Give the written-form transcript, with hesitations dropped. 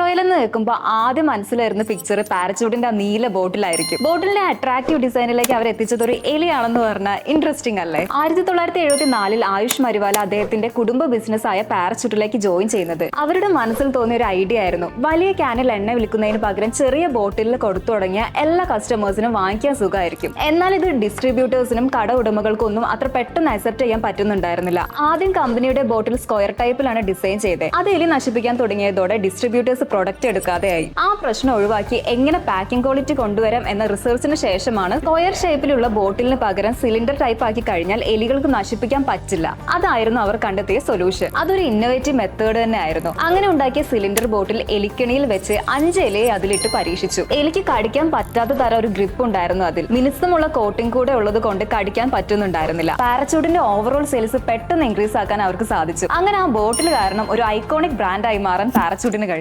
Oil എന്ന് കേൾക്കുമ്പോൾ ആദ്യം മനസ്സിലായിരുന്ന പിക്ചർ പാരച്യൂട്ടിന്റെ ആ നീല ബോട്ടിലായിരിക്കും. ബോട്ടിലിന്റെ അട്രാക്റ്റീവ് ഡിസൈനിലേക്ക് അവർ എത്തിച്ചത് ഒരു എലിയാണെന്ന് പറഞ്ഞാൽ ഇൻട്രസ്റ്റിംഗ് അല്ലേ? 1974 ആയുഷ് മരിവാല അദ്ദേഹത്തിന്റെ കുടുംബ ബിസിനസ് ആയ പാരച്യൂട്ടിലേക്ക് ജോയിൻ ചെയ്യുന്നത് അവരുടെ മനസ്സിൽ തോന്നിയ ഒരു ഐഡിയ ആയിരുന്നു. വലിയ ക്യാനിൽ എണ്ണ വിൽക്കുന്നതിന് പകരം ചെറിയ ബോട്ടിലിൽ കൊടുത്തു തുടങ്ങിയ എല്ലാ കസ്റ്റമേഴ്സിനും വാങ്ങിക്കാൻ സുഖമായിരിക്കും. എന്നാൽ ഇത് ഡിസ്ട്രിബ്യൂട്ടേഴ്സിനും കട ഉടമകൾക്കൊന്നും അത്ര പെട്ടെന്ന് അക്സെപ്റ്റ് ചെയ്യാൻ പറ്റുന്നുണ്ടായിരുന്നില്ല. ആദ്യം കമ്പനിയുടെ ബോട്ടിൽ സ്ക്വയർ ടൈപ്പിലാണ് ഡിസൈൻ ചെയ്തത്. അത് എലി നശിപ്പിക്കാൻ തുടങ്ങിയതോടെ ഡിസ്ട്രിബ്യൂട്ടേഴ്സ് പ്രൊഡക്റ്റ് എടുക്കാതെയായി. ആ പ്രശ്നം ഒഴിവാക്കി എങ്ങനെ പാക്കിംഗ് ക്വാളിറ്റി കൊണ്ടുവരാം എന്ന റിസർച്ചിന് ശേഷമാണ് സ്ക്വയർ ഷേപ്പിലുള്ള ബോട്ടിലിന് പകരം സിലിണ്ടർ ടൈപ്പ് ആക്കി കഴിഞ്ഞാൽ എലികൾക്ക് നശിപ്പിക്കാൻ പറ്റില്ല. അതായിരുന്നു അവർ കണ്ടെത്തിയ സൊല്യൂഷൻ. അതൊരു ഇന്നോവേറ്റീവ് മെത്തേഡ് തന്നെ ആയിരുന്നു. അങ്ങനെ ഉണ്ടാക്കിയ സിലിണ്ടർ ബോട്ടിൽ എലിക്കണിയിൽ വെച്ച് 5 ഇലയെ അതിലിട്ട് പരീക്ഷിച്ചു. എലിക്ക് കടിക്കാൻ പറ്റാത്ത തരം ഒരു ഗ്രിപ്പ് ഉണ്ടായിരുന്നു അതിൽ. മിനുസമുള്ള കോട്ടിംഗ് കൂടെ ഉള്ളത് കൊണ്ട് കടിക്കാൻ പറ്റുന്നുണ്ടായിരുന്നില്ല. പാരച്യൂട്ടിന്റെ ഓവറോൾ സെയിൽസ് പെട്ടെന്ന് ഇൻക്രീസ് ആക്കാൻ അവർക്ക് സാധിച്ചു. അങ്ങനെ ആ ബോട്ടിൽ കാരണം ഒരു ഐക്കോണിക് ബ്രാൻഡായി മാറാൻ പാരച്യൂട്ടിന് കഴിഞ്ഞു.